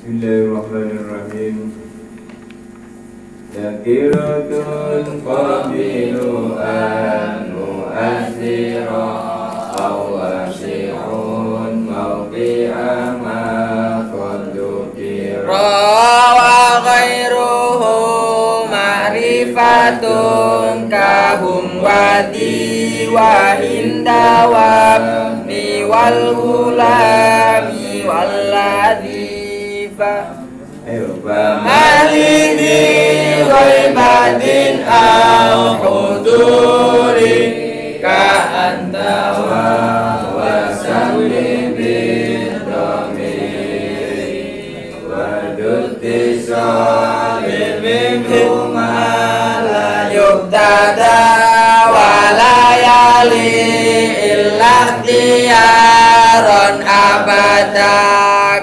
Bismillahirrahmanirrahim. Nakiratun qabilu'an mu'athira awasihun mawqi'a ma qadukira wa ghairuhu ma'rifatun kahum wadi wa hindawab ni wal hulami wal ladifa malini ghaibatin au huduri ka anta wa salli bidhamiri wa dutti salim la yubtada wa layali illa tiyaron abada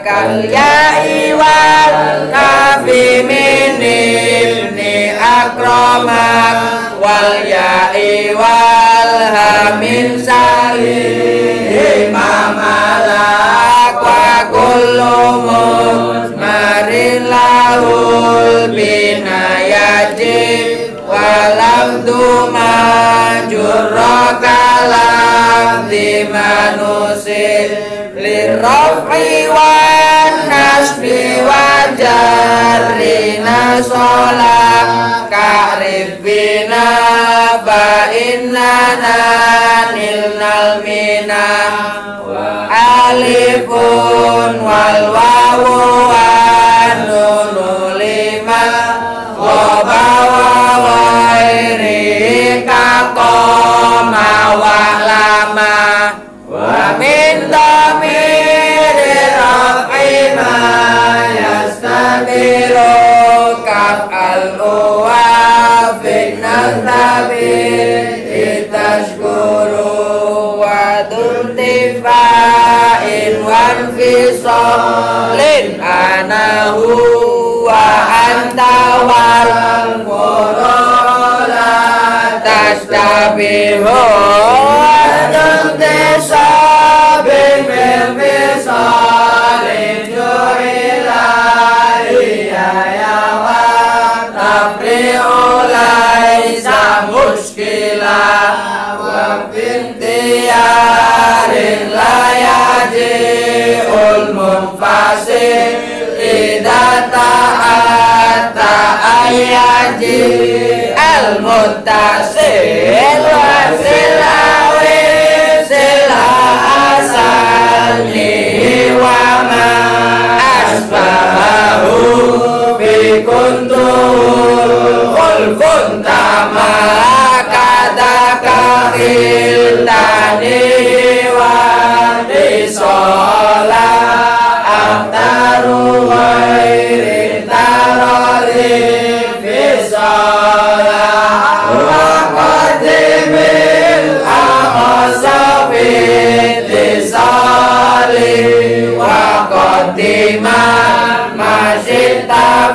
kal ya'i wal kafi min ibni akramak wal ya'i wal hamin salih mamalak wa kullu musmarin lahul binayajib walam dumajurra kalam dimanusil lirraf'i wan nasbi wa jarrina sholah ka'rif bina fa innana nilnal minah wa alifun wal wawu wan nunu lima khoba wa ghairi kaqoma wa lama wa min dhamiri raf'i ma yastamiru kaf al-uwa fi nazabi tashkuru wa duntifa'in wan fisolin anahu wa anta wal qurala tashtabihu al-muttasil wa silawi sila asali wa ma asbahu bi kuntul khulfun tama kadaka khildani wa disola aftaru ghairi tarali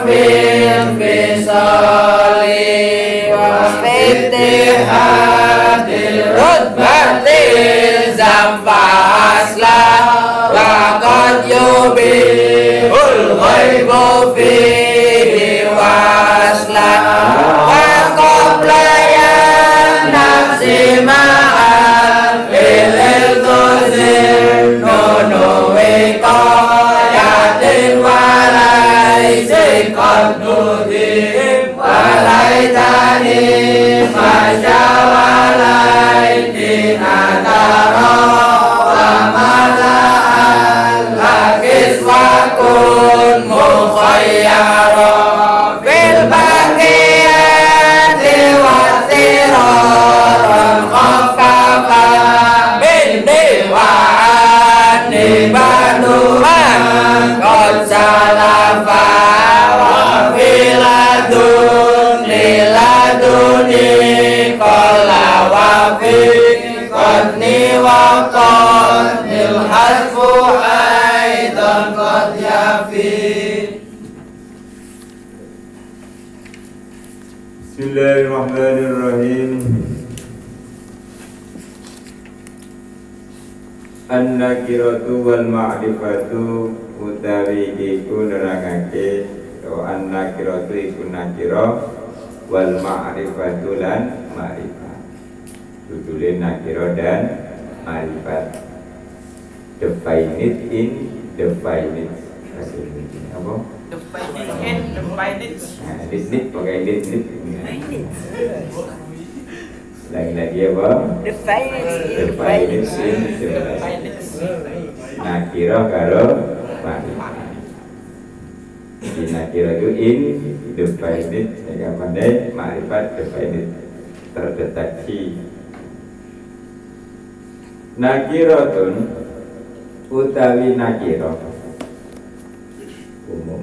fil fisali wa fitihadil rutbatil zamfasla wa qad yubihul ghaibu fihi wasla wa qabla yan nafsi ma'al fil tuzin nunu wiqayatin qad nudim walaitani masyawalaiti nadara wa mala'al lakis wa kun mukhayyara fil baqiyati wa tiraran khaffafa minni wa anni banuman qad salafa laduni qala wa fi qadni wa qadnil harfu aidan qad yafi. Bismillahirrahmanirrahim. An-nakiratu wal ma'rifatu utawi utawi iku nerangake an nakiratu iku nakira wal ma'rifatu lan ma'rifat. Judulnya nakira dan ma'rifat. Define it in define it. Apa? Define it in define it. Nah, dit pakai dit. Lagi apa? Define it in Define it in define it. Nakira karo ma'rifat. Di nakira itu in definite, ya pandai ma'rifat definite terdeteksi. Nakiratun utawi nakira umum.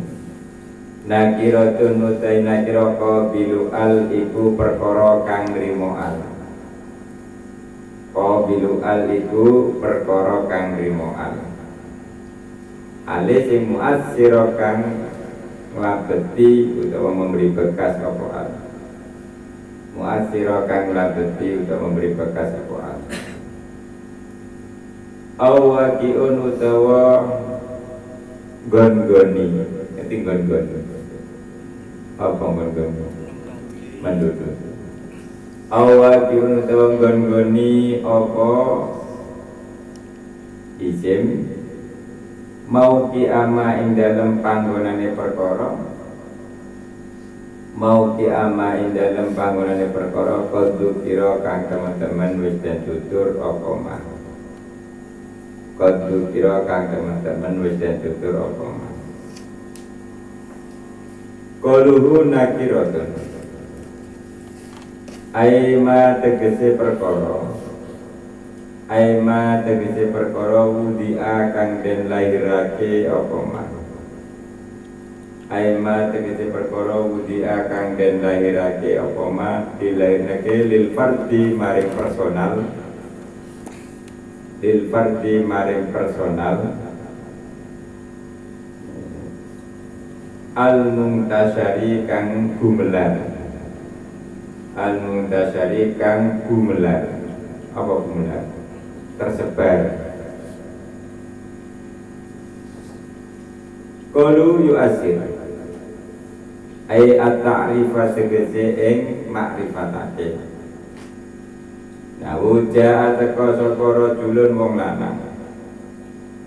Nakiratun utawi nakira qabilu al iku perkara kang nrimo al. Qabilu al iku perkara kang nrimo al. Ale sing muassira kang nglabeti utawa memberi bekas apa al. Muassira kang nglabeti utawa memberi bekas apa al. Awakiun utawa gon-goni. Itu gon-gon. Apa gon-gon? Mendudu. Awakiun utawa gon-goni apa isim mau kiama ing dalem panggonane perkara. Mau kiama ing dalem panggonane perkara kudu kira kang teman-teman wis den tutur apa mah. Kudu kira kang teman-teman wis den tutur apa mah. Qaluhu nakiratun. Aima tegese perkara. Aima tegese perkara wudia kang den lahirake apa mah. Aima tegese perkara wudia kang den lahirake apa mah dilahirake lil fardi maring personal. Lil fardi maring personal al muntasyari kang gumelar. Al muntasyari kang gumelar. Apa gumelar? Tersebar. Qalu yu'asir ai at-ta'rifa segese ing makrifatake. Nah, uja ateka sapa rajulun wong lanang.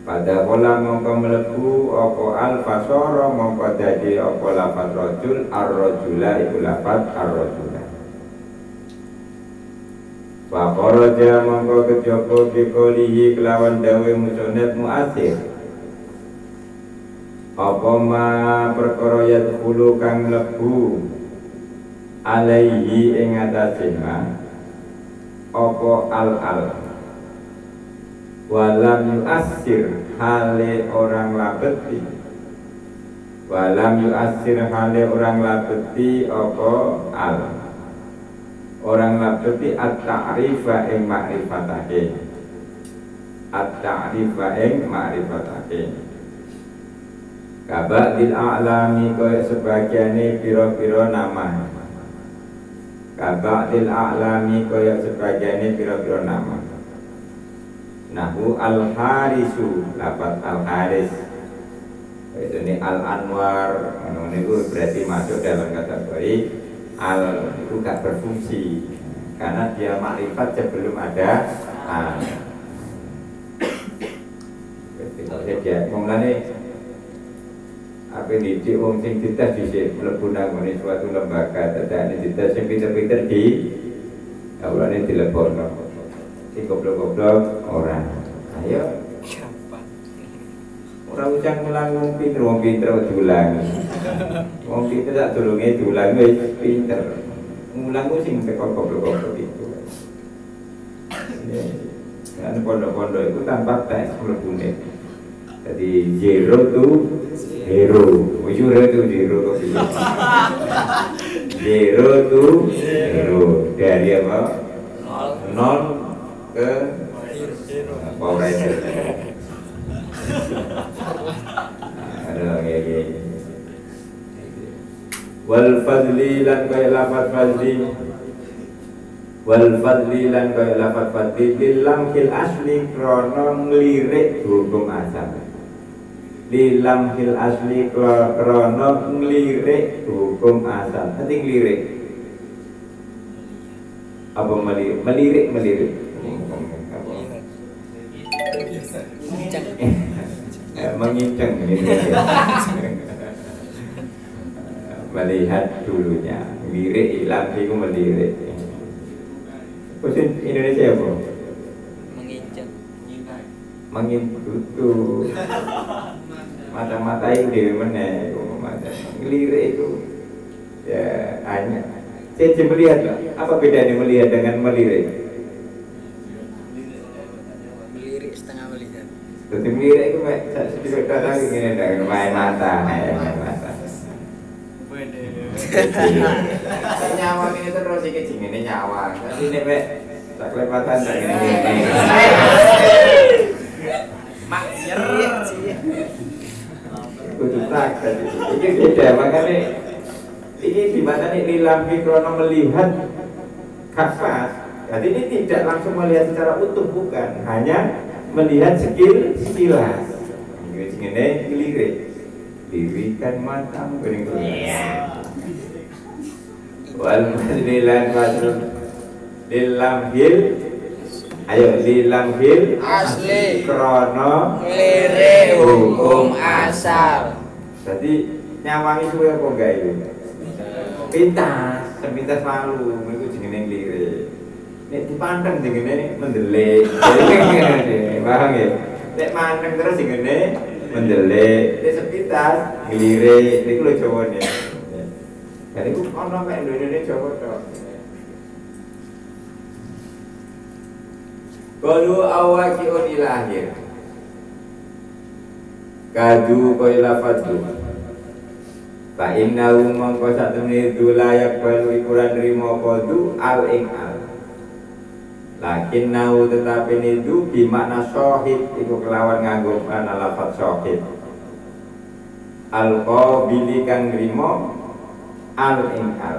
Pada pola mongko mlebu apa al-fasara mongko dadi apa lafaz rajul ar-rajula iku lafaz ar-rajula. Wa kharaja mongko kejaba dikolihi kelawan dawe musonnet muasir. Apa ma perkara yadkhulu kang mlebu alaihi ing atase ma apa al-al walam yu'assir hale orang labeti. Walam yu'assir hale orang labeti apa al. Orang labeti at-ta'rifa ing ma'rifatake. At-ta'rifa ing ma'rifatake. Kaba'dil a'lami kaya sebagiannya piro-piro nama. Kaba'dil a'lami kaya sebagiannya piro-piro nama. Nahu al-harisu lapat al-haris. Itu ini al-anwar. Ini berarti masuk dalam kategori al itu gak berfungsi karena dia makrifat sebelum ada al. Jadi mengenai apa ini di wong sing dites dhisik mlebu nang suatu lembaga dadane dites sing pinter-pinter di awalane dilebokno. Sing goblok-goblok ora. Ayo. Ora usah ngulang wong pinter diulangi. Wong pinter tak durunge diulangi wis pinter. Ngulang ku sing teko goblok-goblok itu. Kan pondok-pondok itu tanpa tes mlebune. Jadi zero to hero. Zero to zero. Zero to hero. Dari apa? Nol ke power ranger. Ada kayak wal fadli lan kaya lafaz fadli. Wal fadli lan kaya lafaz fadli bilang fil asli krono nglirik hukum asal. Lilam fil asli krono ngelirik hukum asal. Nanti ngelirik apa melirik? Melirik. Mengincang gitu. Melihat dulunya. Ngelirik ilam itu melirik. Bahasa Indonesia apa? Mengintu mata-mata itu mana ngelirik itu ya hanya saya melihat lah. Apa bedanya melihat dengan melirik? Melirik setengah melihat. Jadi melirik itu sedikit datang gini dengan main mata. Nyawang ini terus sedikit ini nyawang. Tapi ini tak kelewatan tak gini. Mak nyerit sih. Kudu tak tadi. Ini beda makanya ini di mana nih lilam krono melihat kafas. Jadi ini tidak langsung melihat secara utuh bukan, hanya melihat sekilas. Ini ngelirik. Dirikan matamu bening. Wal lilan wasrul lilam hil. Ayo lilam hil Asli krono ngelirik hukum asal. Jadi nyawangi suwe apa enggak itu? Sepintas malu, itu jenenge lirik. Nek dipandang jenenge mendelik. Paham ya? Nek mandang terus jenenge mendelik. Nek sepintas ngelirik, niku lho Jawane. Jadi ku ono mek Indonesia Jawa tok. Qalu awaqi'un ilahir. Kadu koila fadlu. Fa innahu mongko satemene layak balu ikuran rimo kodu al ing al. Lakin nau tetapi nidu bimakna syahid iku kelawan nganggo ana lafaz syahid. Al qabili kang rimo al ing al.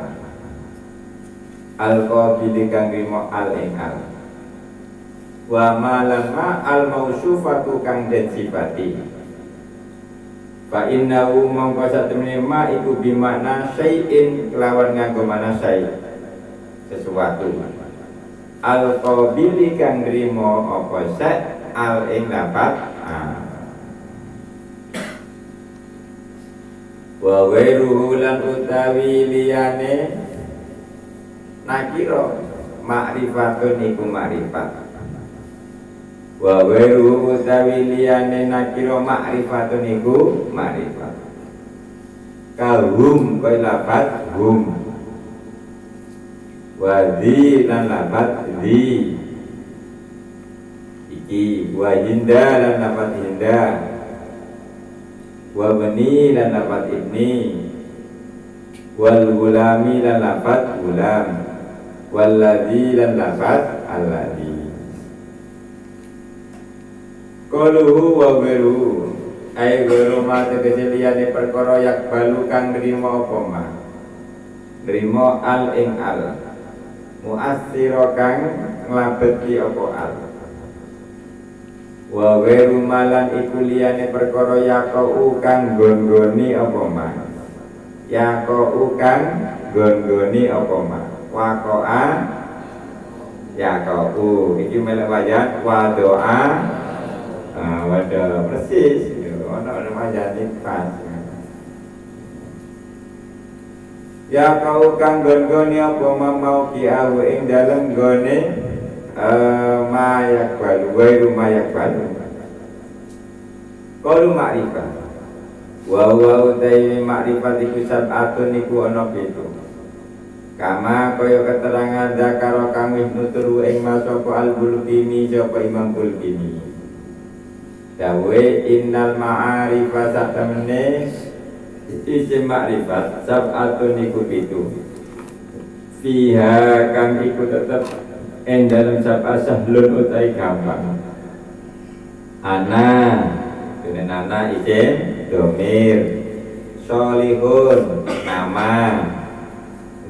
Al qabili kang rimo al ing al. Wa malama al mausufatu kang den sifati. Fa innahu mongko satemene ma iku bimakna syai'in kelawan nganggo mana syai' sesuatu. Al qabili kang nrimo apa syai' al ing lafat wa ghairuhu lan utawi liyane nakira ma'rifatun iku ma'rifat. Wa wairu utawi liyane nakira ma'rifatun iku ma'rifat. Kahum kaya lafat hum. Wa di lan lafat di. Iki wa hinda lan lafat hinda. Wa bani lan lafat ibni. Wal gulami lan lafat gulam. Wal ladzi lan lafat alladzi. Qaluhu wa ghairuhu ai ghairu ma tegese liyane perkara yak balu kang nrimo apa ma nrimo al ing al muassira kang nglabeti apa al wa ghairu malan iku liyane perkara yaqau kang gonggoni apa ma yaqau kang gonggoni apa ma waqa'a yaqau iki melek wajan wa doa. Wadah persis, orang majanin pas. Ya kau kang gon-goni apa mau kiawu ing dalem gone mayak balu, wairu mayak balu. Kalu makrifat, wa utai makrifat iku sab'atun iku ana pitu. Kama kaya keterangan zakaro kang wis nuturu ing masapa al-Bulqini sapa Imam Bulqini. Dawe innal ma'arifa satamne isim ma'rifat sab'atun iku pitu. Fiha kang iku tetep ing dalem sab'a sahlun utai gampang. Ana dene ana isim domir. Sholihun nama.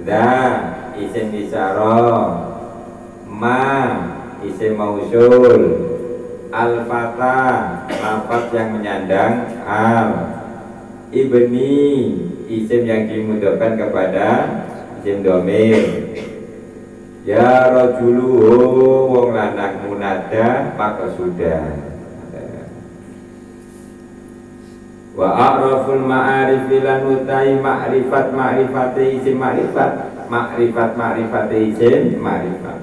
Da isim isyara. Ma isim mausul. Al-Fatah lafaz yang menyandang af'al. Ibni isim yang dimudofkan kepada isim domir. Ya rajulu wong lanang munada maqsuda. Wa a'raful ma'arif lan utai ma'rifat isim ma'rifat isim ma'rifat.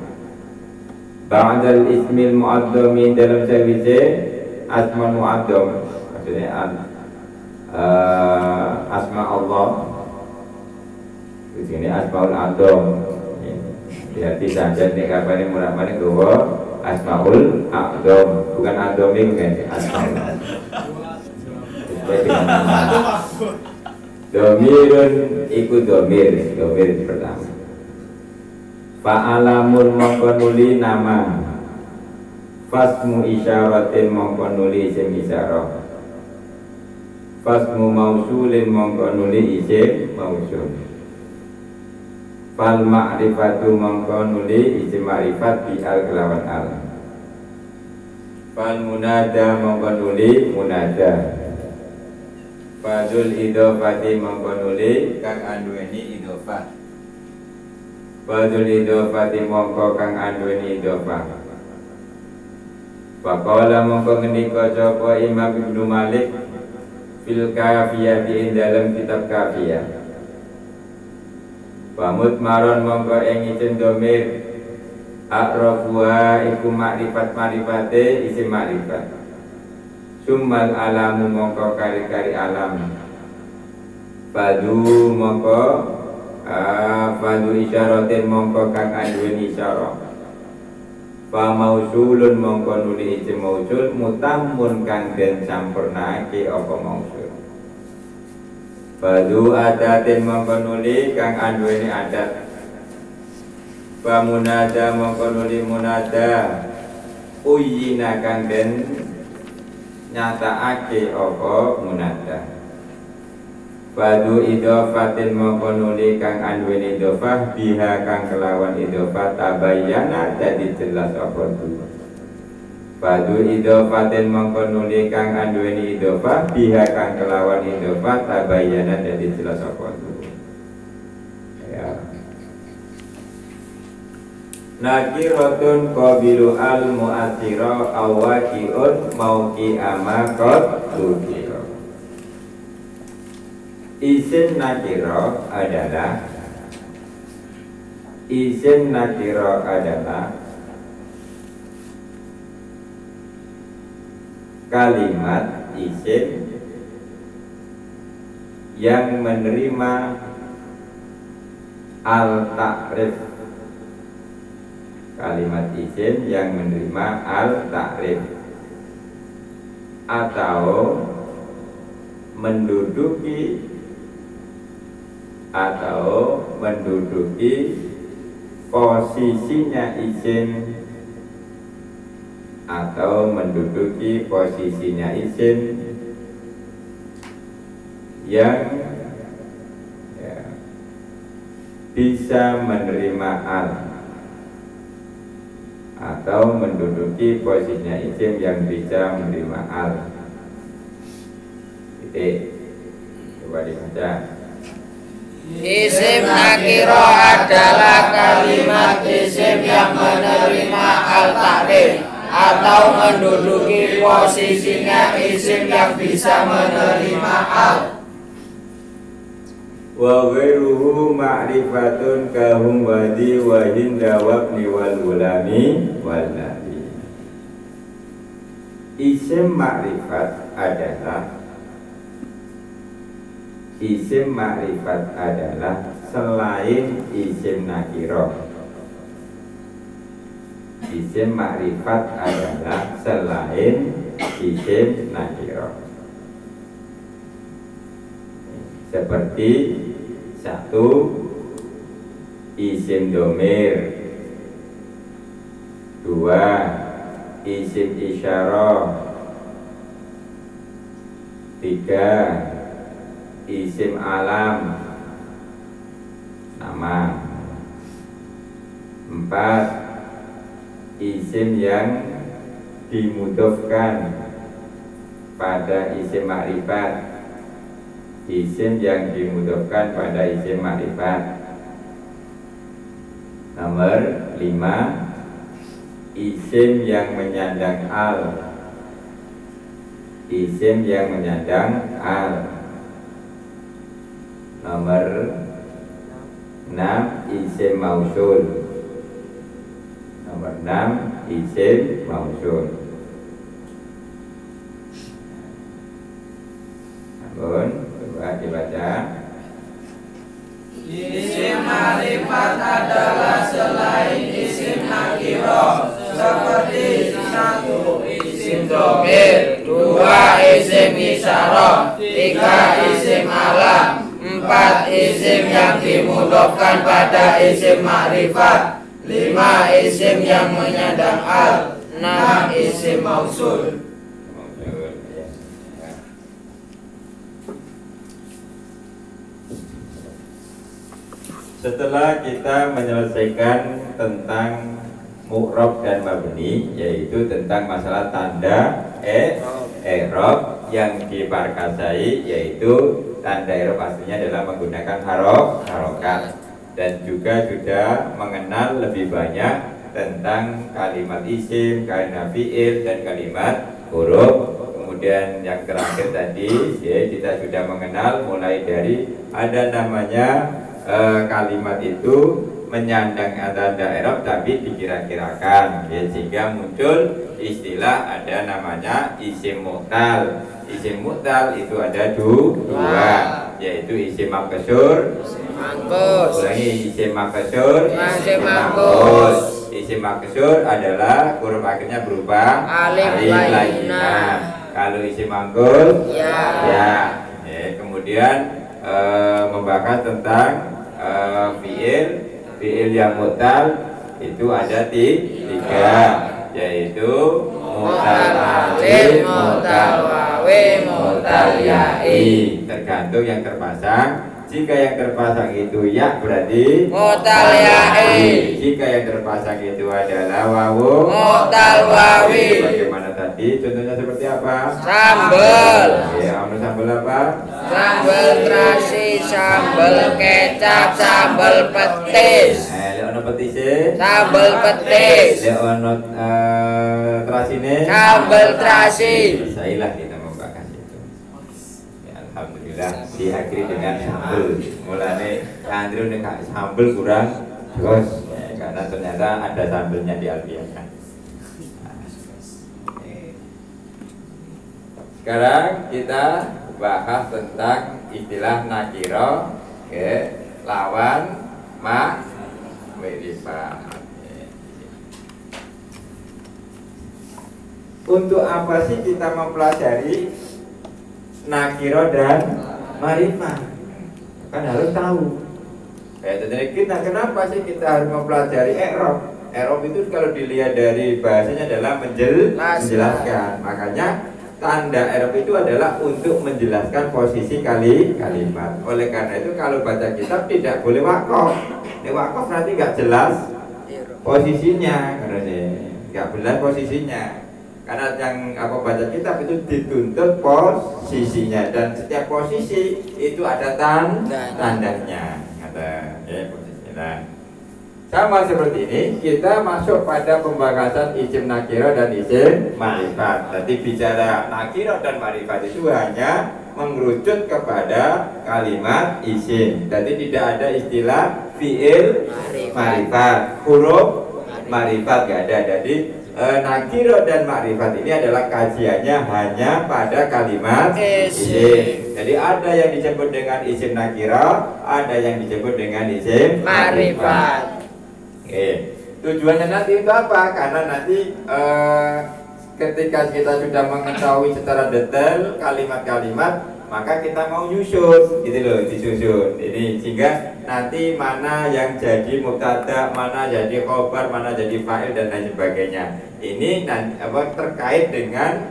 Ba'dal ismil mu'addami dalam sawise asma mu'addam, maksudnya asma Allah. Di sini asmaul adzam. Berarti saja nek kapane mulane gowo asmaul adzam, bukan adzami bukan asmaul. Domirun iku domir pertama. Fa'alamun mongko nuli nama. Fasmu isyaratin mongko nuli isim isyarah. Fasmu mausulin mongko nuli isim mausul. Fal ma'rifatu mongko nuli isim ma'rifat bi al kelawan al. Fal munada mongko nuli munada. Fadul idofati mongko nuli kang anduweni idofah. Fadul idofati mongko kang anduweni idofah. Faqala mongko ngendika sapa Imam Ibnu Malik fil kafiyah di dalam kitab kafiyah. Pamut maron mongko ing isim domir akrafuha iku makrifate isim makrifat. Summal alamu mongko kari-kari alam. Fadu mongko fadu isyaratin mongko kang anduweni isyarah. Fa mausulun mongko nuli isim mausul mutammun kang den sampurnake apa mausul. Fadu adatin mongko nuli kang anduweni adat. Fa munada mongko nuli munada uyina kang den nyataake apa munada. Fadu idofatin mongko nuli kang anduweni idofah biha kang kelawan idofah tabayyana dadi jelas apa tu. Fadu idofatin mongko nuli kang anduweni idofah biha kang kelawan idofah tabayyana dadi jelas apa tu. Ya. Nakiratun qabilu al mu'athira awaqi'un mauqi amakot tukira. Isim nakira adalah kalimat isim yang menerima al-ta'rif. Kalimat isim yang menerima al-ta'rif atau menduduki posisinya isim yang bisa menerima al atau menduduki posisinya isim yang bisa menerima al. Coba dibaca. Isim nakiro adalah kalimat isim yang menerima al-ta'rif atau menduduki posisinya isim yang bisa menerima al. Wa ghairuhu ma'rifatun kahum wadi wa hinda wabni wal ulami wal nabi. Isim ma'rifat adalah selain isim nakiro. Isim ma'rifat adalah selain isim nakiro. Seperti satu, isim domir. Dua, isim isyarah. Tiga, isim alam, nama. Empat, isim yang dimudofkan. pada isim makrifat, isim yang dimudofkan pada isim makrifat. Nomor 5, isim yang menyandang al, isim yang menyandang al. Nomor 6, isim mausul. Nomor 6, isim mausul. Namun, coba dibaca. Isim makrifat adalah selain isim nakiro, seperti 1 isim dhamir, 2 isim isyarah, 3 isim alam, 4 isim yang dimudofkan pada isim makrifat, 5 isim yang menyandang al, 6 isim mausul. Setelah kita menyelesaikan tentang mu'rab dan mabni, yaitu tentang masalah tanda i'rab yang diparkasai, yaitu tanda i'rab aslinya adalah menggunakan harokat, dan juga sudah mengenal lebih banyak tentang kalimat isim, kalimat fi'il, dan kalimat huruf. Kemudian yang terakhir tadi, ya, kita sudah mengenal mulai dari ada namanya kalimat itu menyandang tanda i'rab tapi dikira-kirakan, ya, sehingga muncul istilah ada namanya isim mu'tal. Isim mu'tal itu ada dua, yaitu isim maqsur, ulangi, isim maqsur, isim maqsus. Isim maqsur adalah huruf akhirnya berupa alif lainah. Kalau isim manggul ya. Kemudian membahas tentang fiil yang mu'tal itu ada tiga, yaitu mu'tal alif, mu'tal wawi, mu'tal ya'i, tergantung yang terpasang. Jika yang terpasang itu ya berarti mu'tal ya'i, jika yang terpasang itu adalah wawu, mu'tal wawi. Bagaimana tadi? Contohnya seperti apa? Sambal. Ya, sambal apa? Sambal terasi, sambal kecap, sambal petis. Ono petise, sambal petis. Ono terasine, sambal terasi. Selesailah kita membahas itu. Ya, alhamdulillah diakhiri dengan sambal. Mulane Andrew nek sambal kurang terus, ya, karena ternyata ada sambalnya di Alfiah. Sekarang kita bahas tentang istilah nakiro, lawan makrifat. Untuk apa sih kita mempelajari nakiro dan makrifat? Kan harus tahu. Jadi kita kenapa sih kita harus mempelajari i'rab? I'rab itu kalau dilihat dari bahasanya adalah menjelaskan. Makanya tanda i'rab itu adalah untuk menjelaskan posisi kalimat. Oleh karena itu kalau baca kitab tidak boleh wakof. Wakof berarti nggak jelas posisinya, nggak jelas posisinya. Karena yang baca kitab itu dituntut posisinya, dan setiap posisi itu ada tandanya. Posisinya. Sama seperti ini, kita masuk pada pembahasan isim nakiro dan isim makrifat. Jadi bicara nakiro dan makrifat itu hanya mengerucut kepada kalimat isim. Jadi tidak ada istilah fiil makrifat, huruf makrifat gak ada. Jadi nakiro dan makrifat ini adalah kajiannya hanya pada kalimat isim. Jadi ada yang disebut dengan isim nakiro, ada yang disebut dengan isim makrifat. Tujuannya nanti itu apa? Karena nanti ketika kita sudah mengetahui secara detail kalimat-kalimat, maka kita mau nyusun, gitu loh, disusun. Ini sehingga nanti mana yang jadi mubtada, mana jadi khobar, mana jadi fa'il dan lain sebagainya. Ini nanti terkait dengan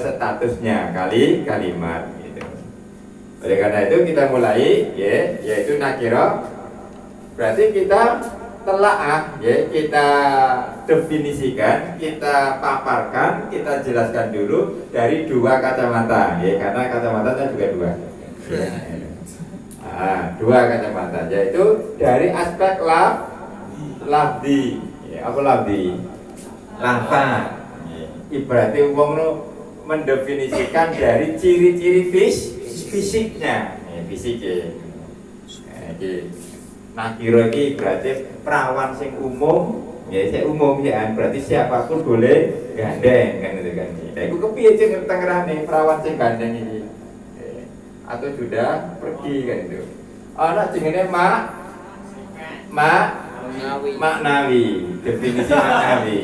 statusnya kalimat. Gitu. Oleh karena itu kita mulai, yaitu nakiro. Berarti kita telaah ya, kita definisikan, kita paparkan, kita jelaskan dulu dari dua kacamata ya, karena kacamatanya juga dua. Dua kacamata, yaitu dari aspek lafzi ya, apa lafzi? Lafaz. Ibaratnya wong no mendefinisikan dari ciri-ciri fisiknya, fisiknya. Nakiro iki berarti perawan sing umum, ya sing umum ya, berarti siapapun boleh gandeng kan itu kan. Nah, iku kepiye sing tengerane perawan sing gandeng iki? Atau sudah pergi kan itu. Ana jenenge maknawi, definisi maknawi.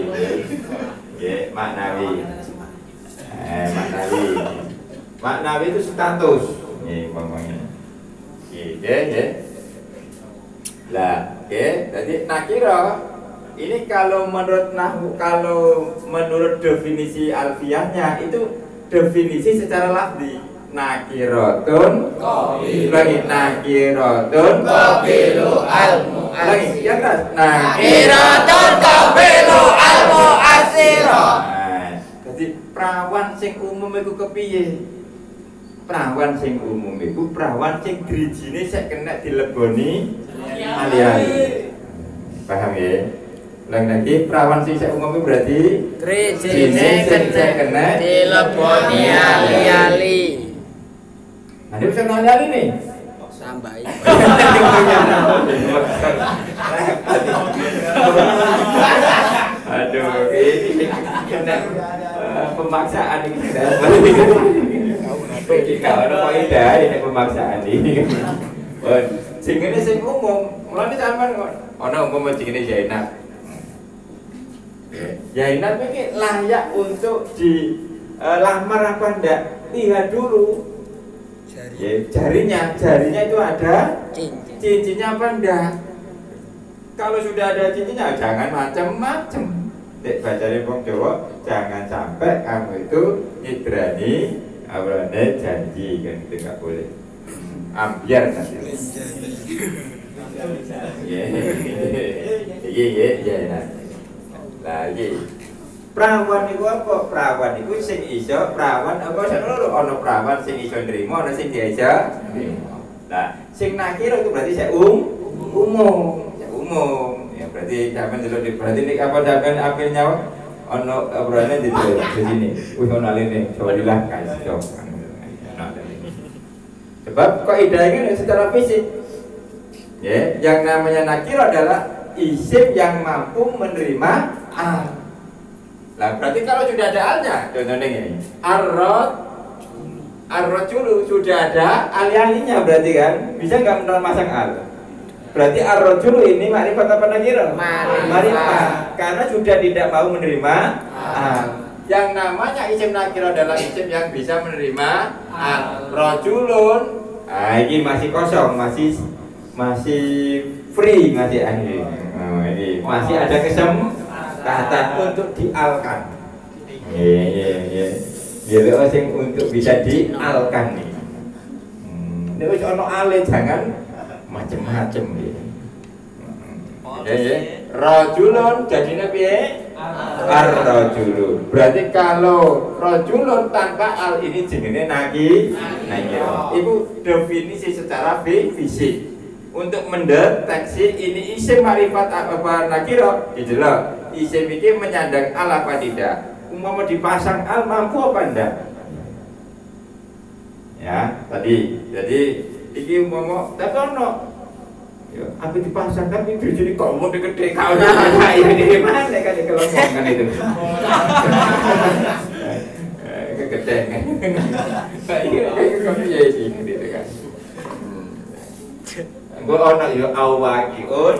Ya, maknawi. Maknawi itu status. Nggih, ngomongnya. Nggih. Lah, jadi nakira ini kalau menurut nahwu, kalau menurut definisi alfiahnya itu definisi secara lafzi. Nakiratun lagi nakiratun qabilu al-mu'assir. Lagi ya kan? Nakiratun qabilu al-mu'assir. Jadi perawan sing umum iku kepiye? Perawan sing umum iku perawan sing drijine sek kena dileboni ali-ali. Paham ya? Lagi perawan sing sek umum itu berarti drijine kena dileboni ali-ali. Nah, dia bisa ali-ali nih. Sambai. Aduh, ini kena pemaksaan ini. Kita ada kaidah ini pemaksaan ini. Sing ini sing umum, mulane sampean ana umpama jenenge Zainab. Zainab ini layak untuk dilamar apa ndak? Lihat dulu. Ya, jarinya itu ada cincinnya apa ndak? Kalau sudah ada cincinnya jangan macam-macam. Dek bacane wong Jawa, jangan sampai kamu itu nyidrani awalnya janji kan, itu nggak boleh. Ambiar nanti. Iya. Lagi. Perawan itu apa? Perawan itu sing iso, perawan apa seluruh ono perawan sing iso nrimo, ono sing diaja. Nah, sing nakira itu berarti saya umum. Ya berarti sampean dulu berarti nek apa sampean apil nyawa ono obrolane di sini. Wis ono aline, coba dilah kasih. Sebab kaidah ini secara fisik. Ya, yang namanya nakira adalah isim yang mampu menerima al. Lah berarti kalau sudah ada alnya, contohnya ini ar-rajulu sudah ada ali-alinya berarti kan bisa nggak masang al? Berarti ar-rajulu ini makrifat apa nakira? Makrifat, karena sudah tidak mau menerima al. Yang namanya isim nakira adalah isim yang bisa menerima al. Rajulun, ini masih kosong, masih free, masih ini masih ada kesempatan untuk dialkan. Iya. Jadi sing untuk bisa dialkan nih. Nek wis ana ale jangan macem-macem gitu. Ya. Rajulun jadinya piye? Ar-rajulu. Berarti kalau rajulun tanpa al ini jenenge nakira. Itu definisi secara fisik. Untuk mendeteksi ini isim makrifat apa nakira, gitu loh. Isim ini menyandang al apa tidak? Umpama dipasang al mampu apa enggak? Ya, tadi. Jadi iki umpama tatono. Ya, apa dipasang tapi jadi kok mau gede kau nah ini mana kan dikelomongkan itu. Kegedean kan. Iya sih gitu kan. Gue ono yo awakiun.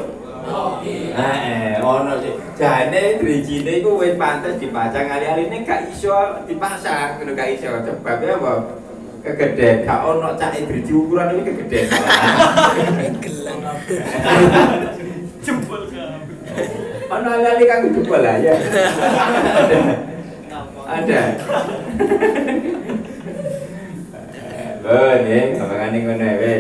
Ono sih. Jane drijine iku wis pantes dipasang ali-aline gak iso dipasang, ngono gak iso. Sebabnya apa? Kegedean, gak ono cake driji ukuran iki kegedean. Gelang. Jempol kabeh. Ono ali-ali kang jempol lah ya. Ada. Bon, ya, ngomongane ngono wae.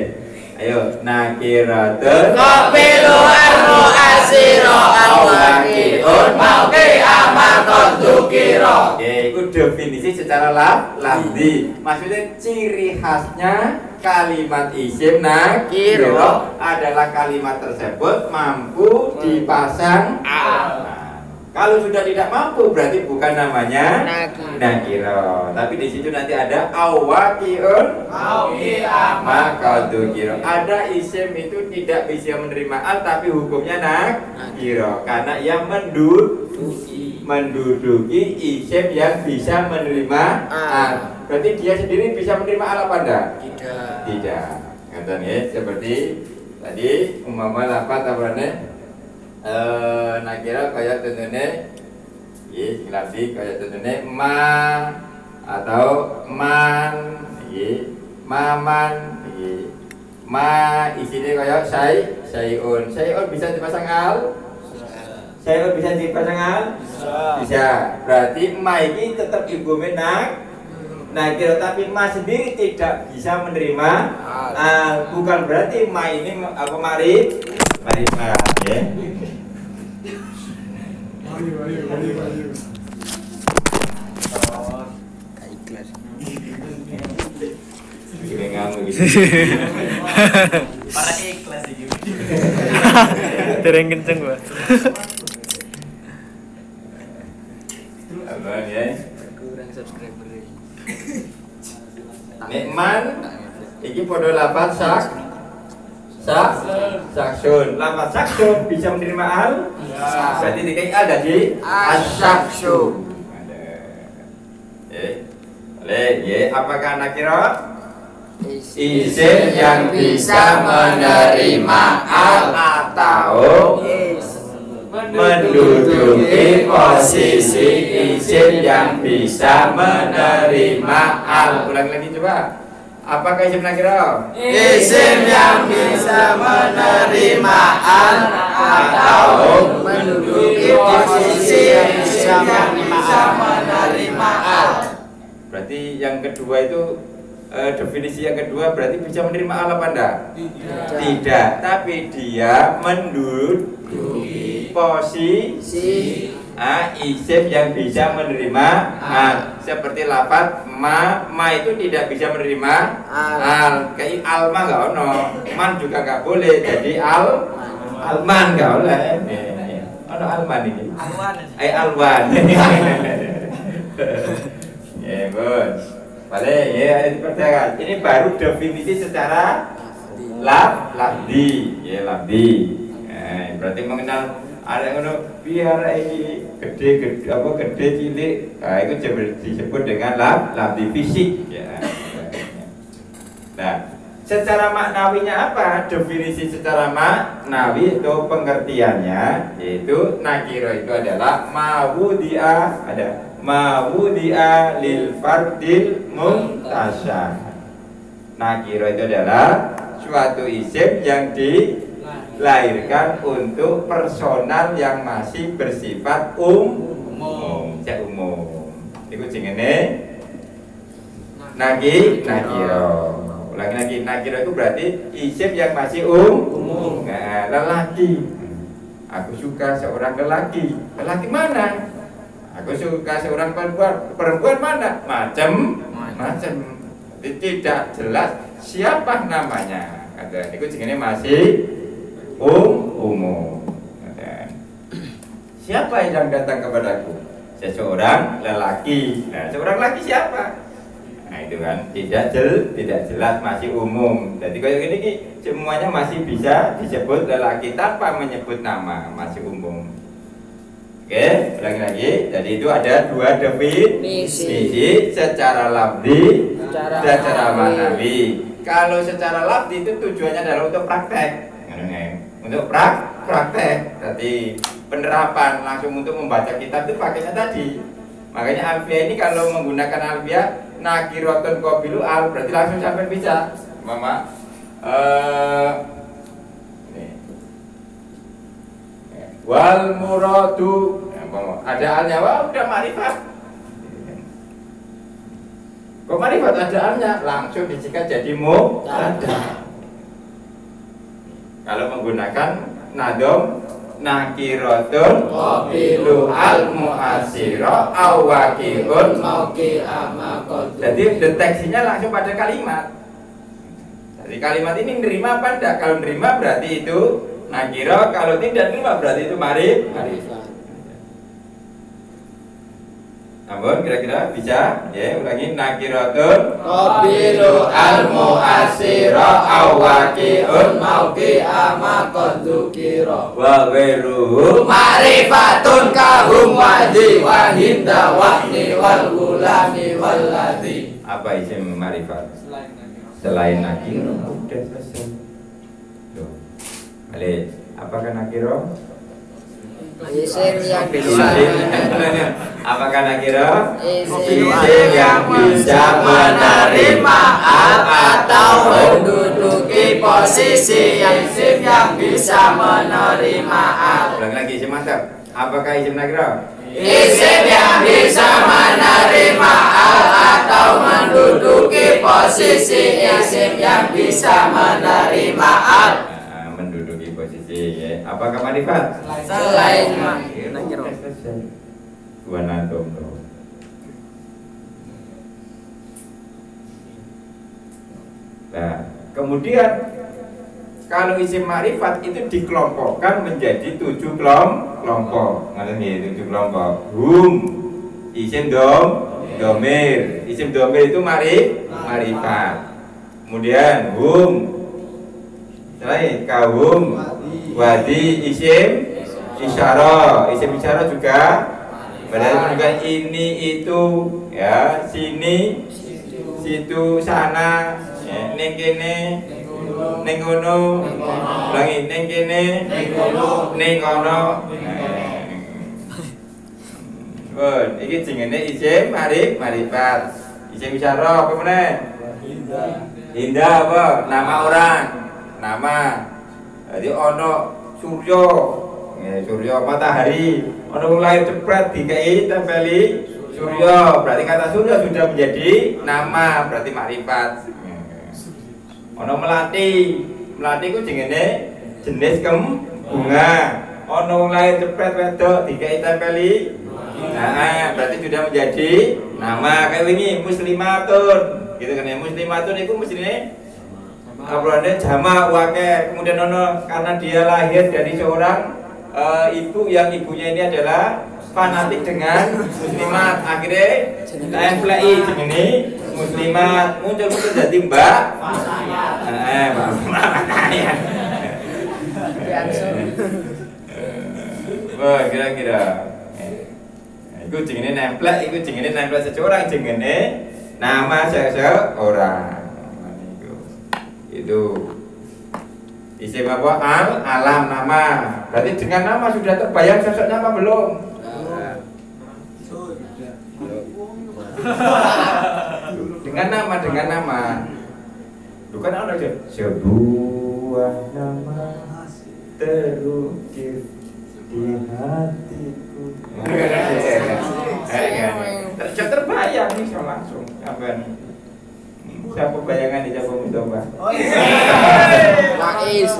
Ayo, nakiratun Qabilu al-mu'asiro al-waqi'un mauqi amakon dzukira. Oke, itu definisi secara lafzi. Maksudnya ciri khasnya kalimat isim nakiro adalah kalimat tersebut mampu dipasang al. Kalau sudah tidak mampu berarti bukan namanya nakiro. Tapi di situ nanti ada awaqi'un maka dzukira. Ada isim itu tidak bisa menerima al tapi hukumnya nakiro karena ia menduduki isim yang bisa menerima al. Berarti dia sendiri bisa menerima al apa enggak? Tidak. Kata ya, seperti tadi umpama lafaz apa nakira kayak tentunya lafzi kayak tentunya ma atau man maman ma isinya kayak sayun bisa dipasang al sayun bisa dipasang al bisa berarti ma ini tetap hukumnya nakira tapi ma sendiri tidak bisa menerima al bukan berarti ma ini apa marifat ya. Ikhlas. Gini ngamu gitu. Para ikhlas iki. Tereng kenceng gua. Apa ya? Kurang subscriber. Nikman iki padha lafaz saksun. Lafaz saksun bisa menerima al? Berarti dikai al jadi as-saksu. Apakah nakira? Isim yang bisa menerima al atau menduduki posisi isim yang bisa menerima al. Ulang lagi coba. Apakah isim nakira? Isim yang bisa menerima al atau menduduki posisi isim yang bisa menerima al. Berarti yang kedua itu definisi yang kedua berarti bisa menerima al apa enggak? Tidak, tapi dia menduduki posisi isim yang bisa menerima al. Seperti lafaz ma itu tidak bisa menerima al. Kayak al mah enggak ono, man juga enggak boleh. Jadi alman enggak boleh. Ono alman ini. Alwan. Ya, bos. Boleh ya dipercayakan. Ini baru definisi secara lafzi, ya lafzi. Berarti mengenal ada yang biar ini gede cilik, itu disebut dengan lafzi fisik. Ya. Nah, secara maknawinya apa? Definisi secara maknawi itu pengertiannya yaitu nakiro itu adalah mawudi'a lil fardil muntasyar. Nakiro itu adalah suatu isim yang dilahirkan untuk personal yang masih bersifat umum. Iku jenenge nakiro. Ulangi lagi, nakiro itu berarti isim yang masih umum. Nah, lelaki. Aku suka seorang lelaki. Lelaki mana? Aku suka seorang perempuan mana? Macam. Tidak jelas siapa namanya. Kata, itu jenenge masih umum. Siapa yang datang kepadaku? Seseorang lelaki. Nah, seorang lelaki siapa? Nah, itu kan tidak jelas masih umum. Jadi kayak gini semuanya masih bisa disebut lelaki tanpa menyebut nama, masih umum. Oke, ulangi lagi. Jadi itu ada dua definisi secara lafzi dan secara maknawi. Kalau secara lafzi itu tujuannya adalah untuk praktek. Untuk praktek. Berarti penerapan langsung untuk membaca kitab itu pakainya tadi. Makanya alfiah ini kalau menggunakan alfiah nakiratun qabilu al berarti langsung sampai bisa. Mama wal muradu ada alnya, wah udah marifat. Kok marifat ada alnya langsung disikat jadi mubtada. Kalau menggunakan nadom nakiratun qabilu al mu'asira awakiun mauki amakot. jadi deteksinya langsung pada kalimat. Jadi kalimat ini nerima apa enggak? Kalau nerima berarti itu nakira, kalau tidak nerima berarti itu marifat. Namun kira-kira bisa ya ulangi nakiratun Qabilu al-mu'asira awakiun mauki amakot dzukira. wa ghairuhu Ma'rifatun kahum wadi wa hinda wahni wal gulami wal ladhi. apa isim marifat? Selain nakira udah selesai. Tuh. Balik. Apakah nakira? Isim yang Apakah nakira? Isim yang bisa menerima al atau menduduki posisi isim yang bisa menerima al. Ulang lagi isim mantap. Apakah isim nakira? Isim yang bisa menerima al atau menduduki posisi isim yang bisa menerima al. Menduduki posisi ya. Apakah marifat? Selain nakira. Dua nadom tuh. Nah, kemudian kalau isim marifat itu dikelompokkan menjadi 7 kelompok. Ngerti 7 kelompok. Hum, isim domir. Isim domir itu marifat. Kemudian hum, selain kahum, wadi, isim isyarah. Isim isyarah juga berarti menunjukkan ini itu ya, sini, situ, sana, ya, ning kene, ning kono, ulangi ning kene, ning kono. Iki jenenge isim marifat. Isim isyarah apa meneh? Indah apa? Nama orang. Nama. Jadi ono Suryo. Suryo matahari. Ono lahir cepret dikai tempeli Suryo. Berarti kata Suryo sudah menjadi nama, berarti makrifat. Ono melati. Melati ku jenenge jenis bunga. Ono lahir cepret wedok dikai tempeli. Nah, berarti sudah menjadi nama. Kayak ini muslimatun. Gitu kan ya, muslimatun itu mestinya apalagi jama wake. Kemudian ono karena dia lahir dari seorang ibu yang ibunya ini adalah fanatik dengan muslimat, akhirnya FLI ini muslimat muncul jadi mbak wah kira-kira itu jenenge nempel, itu jenenge nempel seseorang, jenenge nama seseorang. Itu isim apa? Alam nama. Berarti dengan nama sudah terbayang sosoknya apa belum? Dengan nama. Bukan ada aja. Sebuah nama terukir di hatiku. Terbayang nih langsung. Apa nih? Siapa bayangan di Jawa Mencoba? Faiz.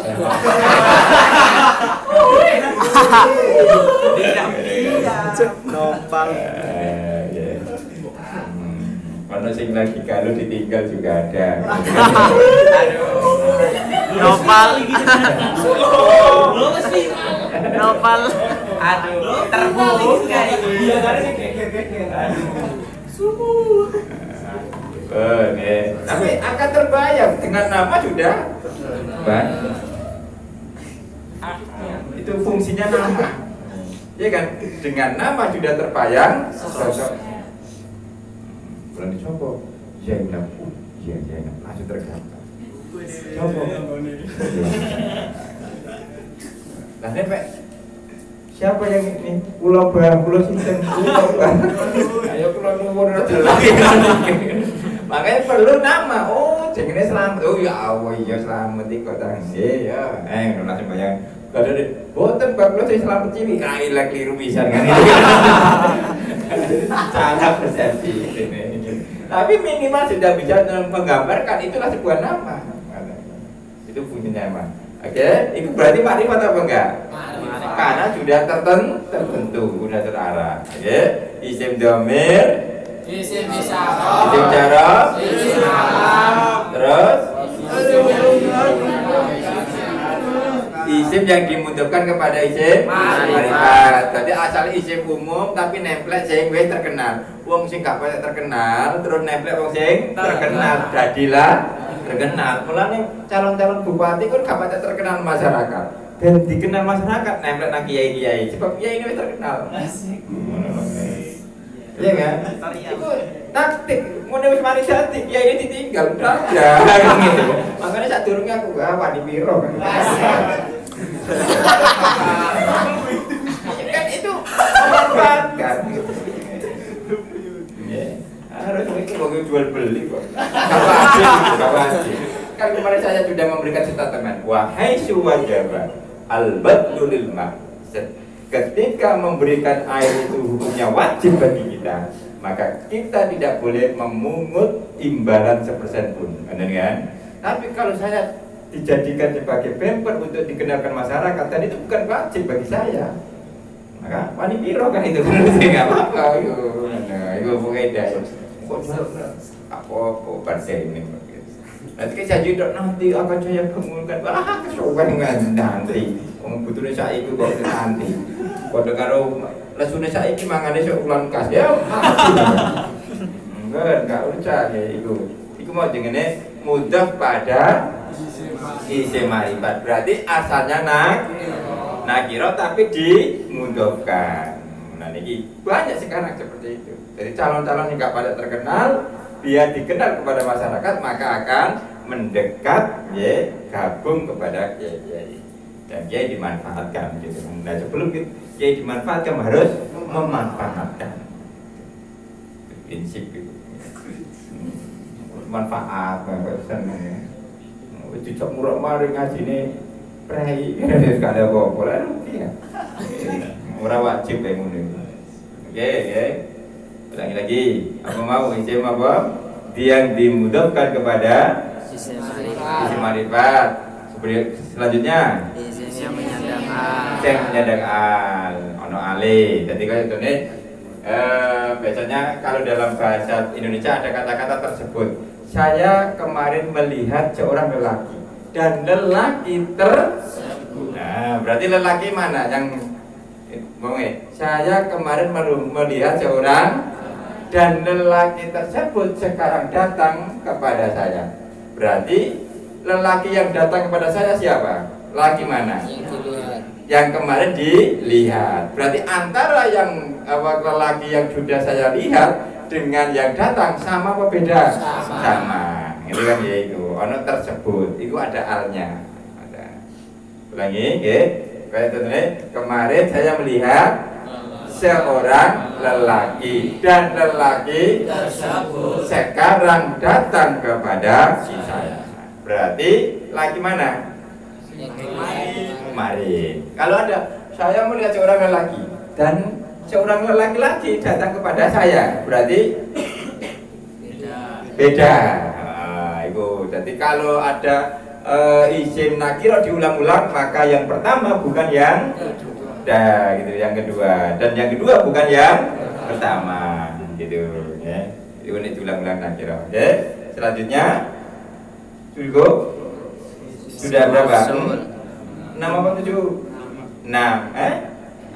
Nopal. Kalau sing lagi kalau ditinggal juga ada. Nopal. Nopal. Aduh, terbuka ini. Tapi akan terbayang dengan nama sudah, itu fungsinya nama, ya kan? Dengan nama sudah terbayang sosok. Berani coba, Zainab, iya Zainab, langsung tergambar. Coba, nah Pak, siapa yang ini? Pulau Sinten, ayo pulau nomor lagi. Makanya perlu nama. Oh, jenenge Slamet. Oh ya Allah, iya Slamet iki kok nggih ya. Langsung bayang. Kadang boten bab kula sing Slamet cilik. Ah, ilek kliru pisan kan. Salah persepsi ini. Tapi minimal sudah bisa menggambarkan itulah sebuah nama. Itu fungsinya emang. Oke, itu berarti makrifat apa enggak? Makrifat. Karena sudah tertentu, sudah terarah. Oke, isim domir, Isim isyarah. isim jarab, Isim alam. terus isim yang dimudahkan kepada isim makrifat. Jadi asal isim umum tapi nemplek sing wis terkenal. Wong sing gak patek terkenal terus nemplek wong sing terkenal, jadilah terkenal. Mulane calon-calon bupati kan gak patek terkenal masyarakat. Dan dikenal masyarakat nemplek nang kiai-kiai. Sebab kiai ini wis terkenal. Iya kan? Itu taktik. Mau wis mari dadi kiai ini ditinggal udah kan gitu. Makanya saat durungnya aku gak wani piro kan. Kan itu memanfaatkan gitu. Harus itu mau jual beli kok. Gak wajib. Kan kemarin saya sudah memberikan statement. Wahai suwajaba al-badlu lil maqsad. Ketika memberikan air itu hukumnya wajib bagi kita, maka kita tidak boleh memungut imbalan sepersen pun, benar kan? Tapi kalau saya dijadikan sebagai bemper untuk dikenalkan masyarakat, dan itu bukan wajib bagi saya, maka wani piro kan itu nggak apa-apa, itu pokoknya apa bahasa ini. Nanti saya juga nanti akan saya bangunkan, kesokan nanti, butuhnya saya itu kok nanti. Kode karo lesune saiki mangane sok ulang kas ya. Enggak usah ya itu. Iku mau jengene mudah pada isim ma'rifat. Berarti asalnya nakira tapi dimudahkan. Nah niki banyak sekarang seperti itu. Jadi calon-calon yang enggak pada terkenal, dia dikenal kepada masyarakat maka akan mendekat ya gabung kepada kiai-kiai. Dan kiai dimanfaatkan gitu. Nah sebelum kiai dimanfaatkan harus memanfaatkan prinsip itu. Manfaat pesan cocok murah mari ngajine prei sekali apa boleh ya. Ora wajib kayak ngono. Oke. Ulangi lagi. Apa mau isim apa? Yang dimudahkan kepada isim ma'rifat. Selanjutnya Isim yang menyandang yang menyandang al ono ale. Jadi kalau itu nih biasanya kalau dalam bahasa Indonesia ada kata-kata tersebut. Saya kemarin melihat seorang lelaki dan lelaki tersebut. Nah, berarti lelaki mana yang saya kemarin melihat seorang dan lelaki tersebut sekarang datang kepada saya. Berarti lelaki yang datang kepada saya siapa? Laki mana? Yang kemarin dilihat. Berarti antara yang lelaki yang sudah saya lihat dengan yang datang sama apa beda? Sama. Itu kan ya itu. Ono tersebut. Itu ada alnya. Ada. Ulangi, ya. Kayak contohnya kemarin saya melihat seorang lelaki dan lelaki tersebut sekarang datang kepada saya. Berarti laki mana? Kemarin. Kalau ada saya melihat seorang lelaki dan seorang lelaki lagi datang kepada saya, berarti beda. Itu. Jadi kalau ada isim nakiro diulang-ulang, maka yang pertama bukan yang kedua, gitu. Yang kedua dan yang kedua bukan yang pertama, gitu. Ya. Itu diulang-ulang nakiro. Oke. Selanjutnya. Cukup? Sudah berapa? 6 apa 7? 6.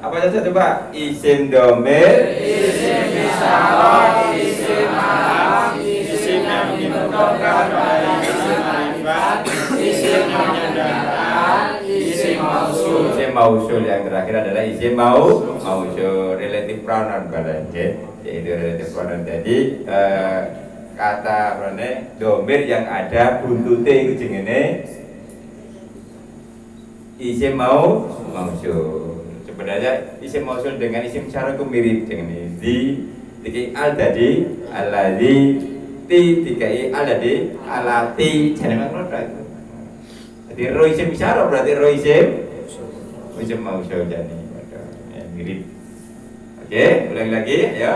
Apa saja coba? Isim domir, Isim isyarah, isim alam, isim yang dimudahkan pada isim ma'rifat, isim menyandang, isim mausul. Isim mausul yang terakhir adalah isim mausul, relative pronoun yaitu relative pronoun. Jadi kata domir yang ada buntute itu jenenge isim mausul. Sebenarnya isim mausul dengan isim isyarah itu mirip dengan ini. Tikai al tadi alladzi, tikai al tadi alati. Jangan ngono itu. Jadi ro isim isyarah berarti ro isim mausul jadi mirip. Oke, ulangi lagi ya.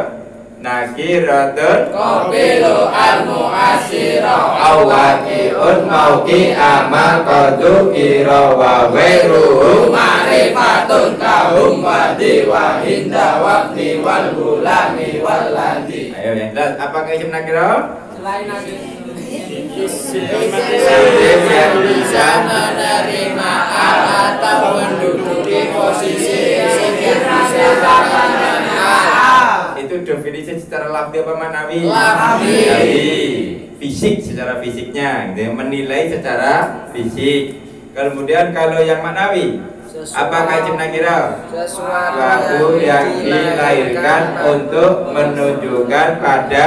nakiratun qabilu al-mu'asira awaqi'un mauqi amal qadukira wa wairuhu ma'rifatun kahum wadi wa hinda wabni wal gulami wal ladhi. Ayo yang jelas, apakah isim nakira? Selain lagi Isim yang bisa menerima al atau menduduki posisi isim yang bisa menerima. Itu definisi secara lafzi apa manawi? Lafzi. Fisik, secara fisiknya gitu, menilai secara fisik. Kemudian kalau yang maknawi, apakah isim nakira? Sesuatu yang dilahirkan untuk menunjukkan pada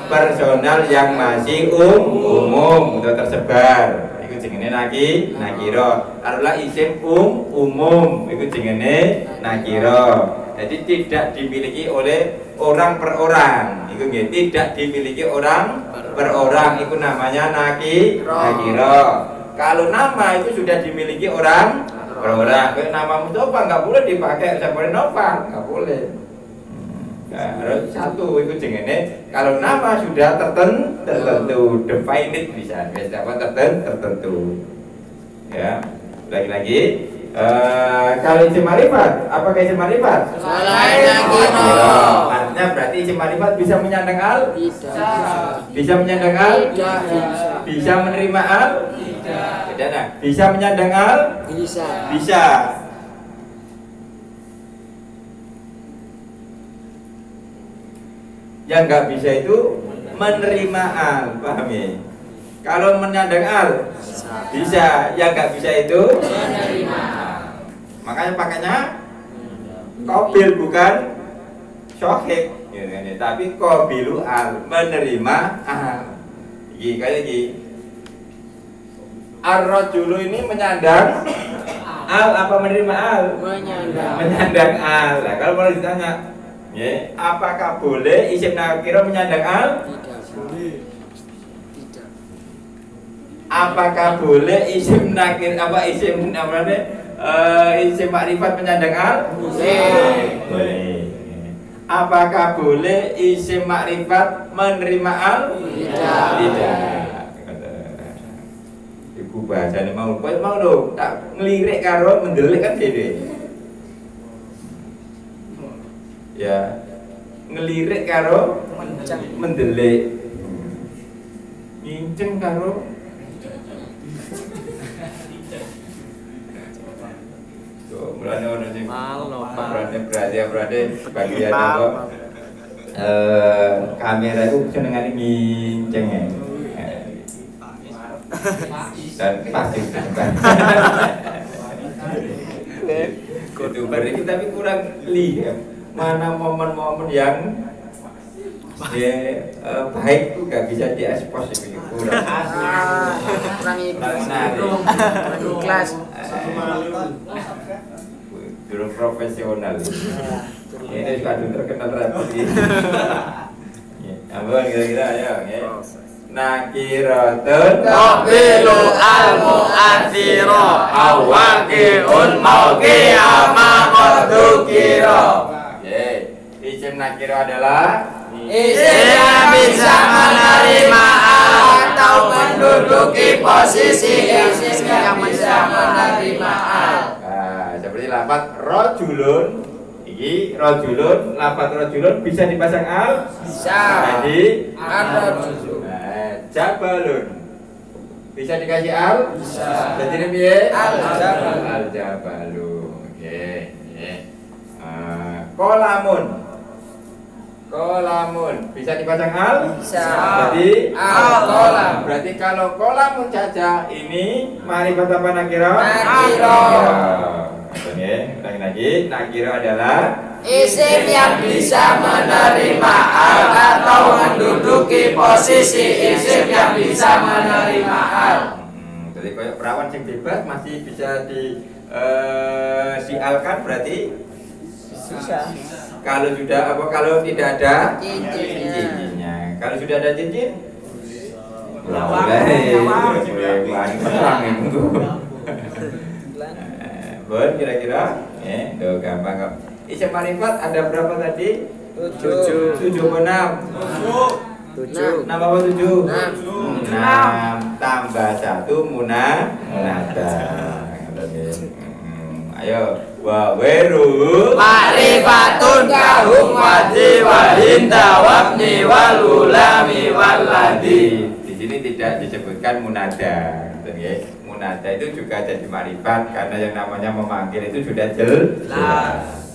personal yang masih umum atau tersebar. Iku jenenge nakira. Taruhlah isim umum, iku jenenge nakira. Jadi tidak dimiliki oleh orang per orang. Iku nggih, tidak dimiliki orang per orang. Iku namanya nakira. Kalau nama itu sudah dimiliki orang per orang. Kayak nama Mustafa nggak boleh dipakai sebagai Nova, nggak boleh. Harus satu itu jenenge kalau nama sudah tertentu definite bisa apa tertentu ya. Lagi-lagi kalau isim ma'rifat, apakah isim ma'rifat? Selain Artinya berarti isim ma'rifat bisa menyandang al? Bisa menyandang al? Bisa menerima al? Tidak. Bisa menyandang al? Bisa. Yang nggak bisa itu menerima al, paham ya? Kalau menyandang al bisa, yang nggak bisa itu menerima. Makanya pakainya qabil bukan syahid, tapi qabilu al, menerima al. Iki kayak iki. Ar-rajulu ini menyandang al apa menerima al? Menyandang al. Nah, kalau mau ditanya ya, apakah boleh isim nakira menyandang al? Tidak. Apakah boleh isim nakir isim makrifat menyandang al? Boleh. Apakah boleh isim makrifat menerima al? Tidak. Ibu bahasane mau lho, tak ngelirik karo mendelik kan dhewe. Ya, ngelirik karo mendelik, nginceng karo mulane ono sing berarti bagian apa kamera itu senengane nginceng ya. Dan pasti kudu beri tapi kurang lihat mana momen-momen yang baik itu gak bisa diekspos itu kurang ikhlas juru profesional ini juga terkenal repot ini ampun kira-kira ya nakiratun qabilu al-mu'athira awaqi'un mauqi'ama qadukira. Isim nakira adalah isim yang bisa menerima atau menduduki posisi isim yang bisa menerima al. Nah, seperti lafaz rajulun. Iki rajulun, lafaz rajulun bisa dipasang al? Bisa. Jadi ar-rajul. Jabalun bisa dikasih al? Bisa. Jadi piye? Al-jabal. Al-jabalu. Oke. Kolamun bisa dipasang al? Bisa. Jadi al-kolam. Berarti kalau kolamun saja ini ma'rifat apa nakira? Nakira. Oke, ulangi lagi. Nakira adalah isim yang bisa menerima al atau menduduki posisi isim yang bisa menerima al. Jadi kayak perawan yang bebas masih bisa sialkan berarti Bisa. kalau sudah kalau tidak ada Cincinnya. cincinnya. Kalau sudah ada cincin Bon kira-kira tuh gampang kok. Isim ma'rifat ada berapa tadi? Tujuh apa enam? Tujuh. Enam apa tujuh? Enam. Enam tambah satu munada. Ayo, wa weru Ma'rifatun kahum wadi wahinda wabni walulami waladi. Di sini tidak disebutkan munada, gitu ya. Munada itu juga jadi ma'rifat karena yang namanya memanggil itu sudah jelas.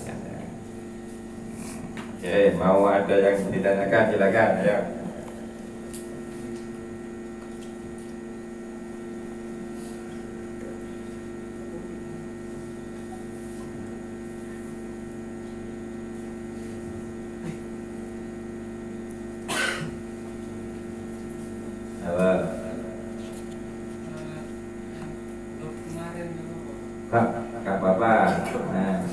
Oke, mau ada yang ditanyakan silakan, ayo. Kak Bapak. Nah.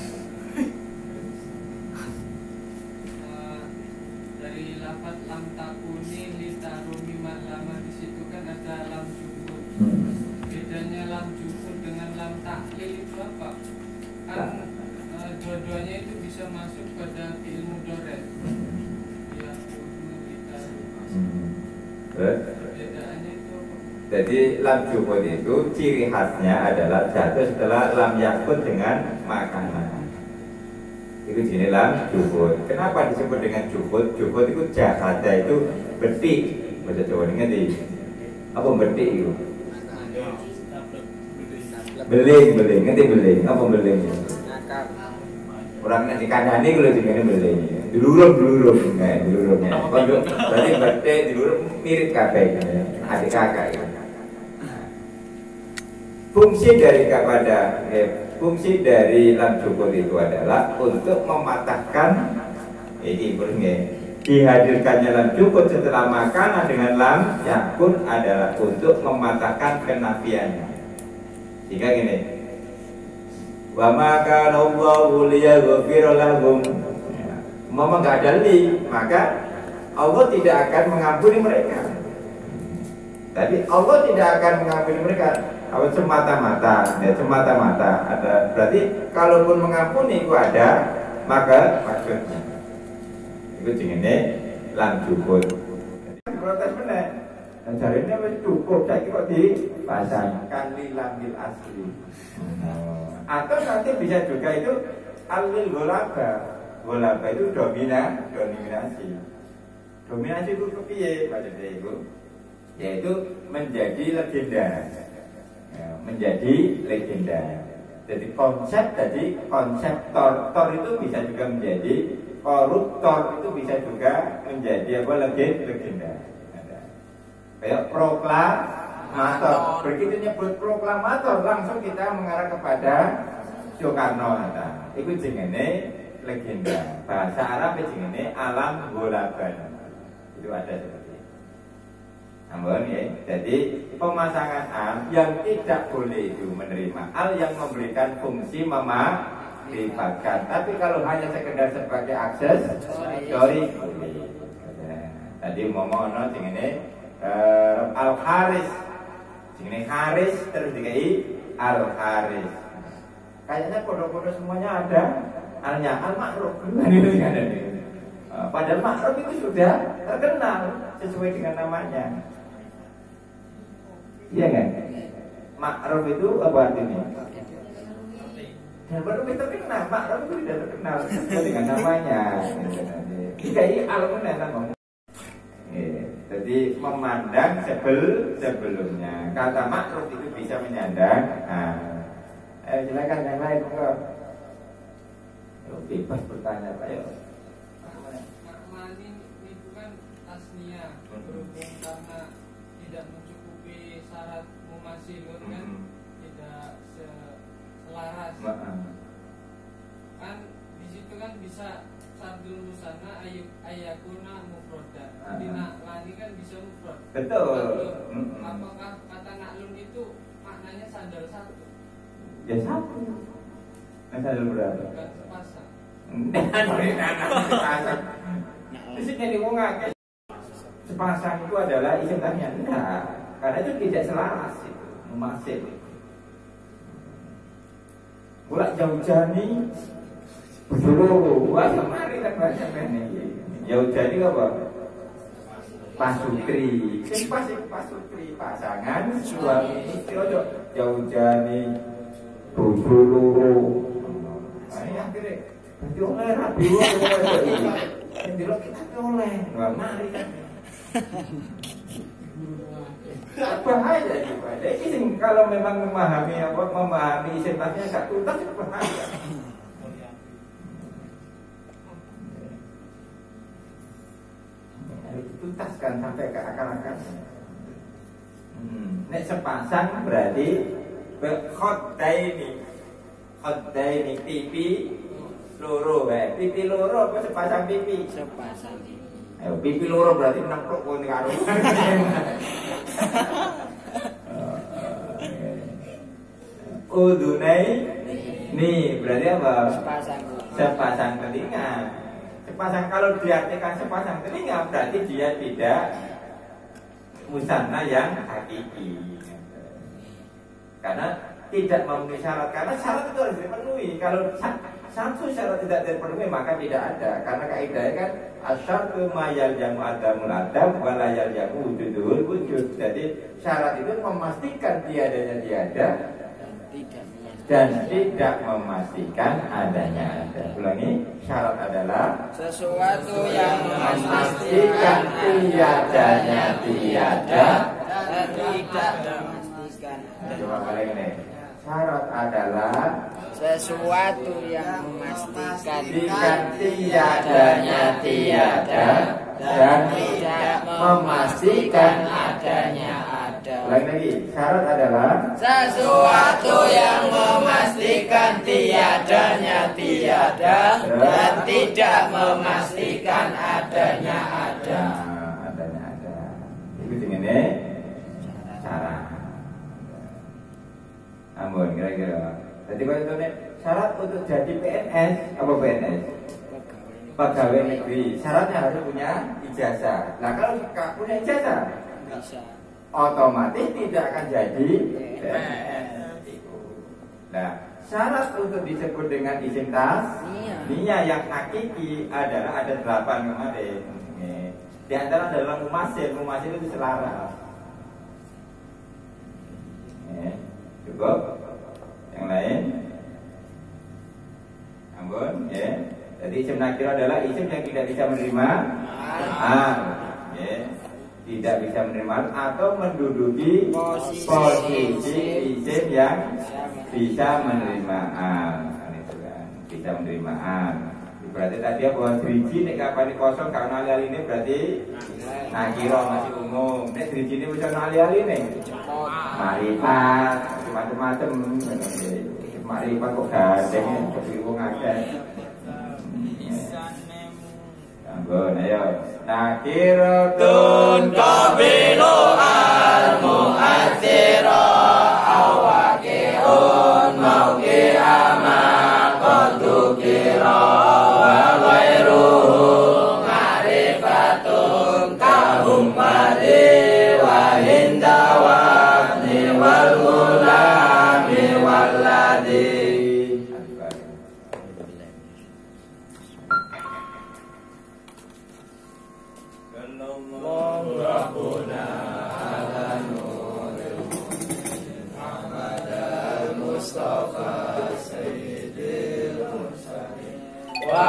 Dari lafaz lam takuni litarumi lama di situ kan ada lam jumhur. Bedanya lam jumhur dengan lam taklil itu apa? Kan dua-duanya itu bisa masuk pada fi'il mudhari'. Ya, Bedanya itu apa? Jadi lam jumhur itu ciri khasnya adalah jatuh setelah lam yakut dengan makanan. Itu jenis lam jumhur. Kenapa disebut dengan jumhur? Jumhur itu jahada itu betik. Bahasa Jawa ini ngerti? Apa betik itu? Beling. Ngerti beling? Apa beling? Orang nanti kandani kalau jadi beling. Diluruh. Nah, diluruhnya. Berarti betik diluruh mirip kabeh. Adik kakak ya. Fungsi dari lam jumhur itu adalah untuk mematahkan ini dihadirkannya lam jumhur setelah makanan dengan lam yakun adalah untuk mematahkan kenafiannya. Jika gini, wa ma kana Allahu liyaghfira lahum, mama nggak ada li, maka Allah tidak akan mengampuni mereka. Tapi Allah tidak akan mengampuni mereka. Kalau semata-mata ada. Berarti kalaupun mengampuni itu ada, maka maksudnya itu jenenge lam jumhur. Protes benar. Dan jarine wis cukup saiki kok dipasangkan li lamil asli. Atau nanti bisa juga itu alil golaba. Golaba itu dominasi. Dominasi itu kepiye maksudnya itu? Yaitu menjadi legenda. Menjadi legenda. Jadi konsep tor itu bisa juga menjadi koruptor, itu bisa juga menjadi apa legenda. Kayak proklamator. Begitu nyebut proklamator langsung kita mengarah kepada Soekarno. Itu jenenge legenda. Bahasa Arab jenenge alam golaban. Itu ada seperti Ambon ya. Jadi pemasangan al yang tidak boleh itu menerima al yang memberikan fungsi memakrifatan. Tapi kalau hanya sekedar sebagai akses sorry boleh. Tadi momono jenenge al haris. Jenenge haris terus dikai al haris. Kayaknya kode-kode semuanya ada alnya al makruf. Itu ada. Padahal makruf itu sudah terkenal sesuai dengan namanya. Iya kan? Makruf itu apa artinya? Dan baru kita terkenal, makruf itu tidak terkenal sesuai dengan namanya. Dikai al-munan. Jadi memandang sebelumnya. Kata makruf itu bisa menyandang. Silakan yang lain enggak? Bebas bertanya Pak ya. Makmani itu kan tasnia berhubung karena tidak mencukupi syarat mumasilun kan tidak selaras. Kan di situ kan bisa sardul musana ayakuna mufroda. Di naklani kan bisa mufrod. Betul. Apakah kata naklun itu maknanya sandal satu? Ya satu. Sandal berapa? Bukan sepasang. Di sini diomongkan sepasang itu adalah isim tanya. Enggak, karena itu tidak selaras itu, masih. Bolak jauh-jauh nih, berjuru, wah kemarin kan banyak ini. Yaudani apa? Pasutri. Sing pasutri pasangan suami istri ojo yaudani bojo loro. Ini akhirnya nanti oleh rabi yang dilok kita oleh nggak mari kan bahaya juga. Jadi kalau memang memahami istilah gak tuntas itu bahaya. Harus dituntaskan sampai ke akar-akarnya. Nek sepasang berarti khodaini pipi loro pipi loro apa sepasang pipi? Sepasang. Ayo pipi loro berarti nemplok kowe karo. Udunai nih berarti apa? Sepasang telinga. Sepasang kalau diartikan sepasang telinga berarti dia tidak musanna yang hakiki. Karena tidak memenuhi syarat. Karena syarat itu harus dipenuhi. Kalau satu syarat tidak terpenuhi maka tidak ada. Karena kaidahnya kan asyartu ma yaljamu adamul adam wa la yaljamu wujudul wujud. Jadi syarat itu memastikan tiadanya tiada dan tidak memastikan adanya ada. Ulangi, syarat adalah sesuatu yang memastikan tiadanya tiada dan tidak memastikan. Coba balik nih. Syarat adalah sesuatu yang memastikan tiadanya tiada dan tidak memastikan adanya ada. Ulangi lagi, syarat adalah sesuatu yang memastikan tiadanya tiada dan tidak memastikan adanya ada. Adanya ada. Itu ini syarat. Ampun kira-kira. Jadi kalau itu nih syarat untuk jadi PNS apa PNS? Pegawai negeri. Syaratnya harus punya ijazah. Nah kalau nggak punya ijazah, Bisa. otomatis tidak akan jadi PNS. Nah syarat untuk disebut dengan isim tasniah yang hakiki adalah ada 8 kemarin. Di antara adalah mumasil itu selaras. Cukup. Yang lain? Ampun, ya. Jadi isim nakir adalah isim yang tidak bisa menerima ya. Tidak bisa menerima atau menduduki posisi isim yang bisa menerima itu kan. Bisa menerima berarti tadi apa? Driji nek kapane kosong karena ali ini berarti nakira masih umum. Nek driji ini bisa ali-ali nih. Marifat, macam-macam. Marifat kok gandeng, jadi wong akeh. Ampun, ayo. Nakiratun qabilu al-mu'athira awaqi'un mawqi'ama qadukira wa ghairuhu ma'rifatun kahummati wa hindawa wal gulami waladi. Rabbuna ala nuril Muhammad al-Mustafa Sayyidil Mursalin wa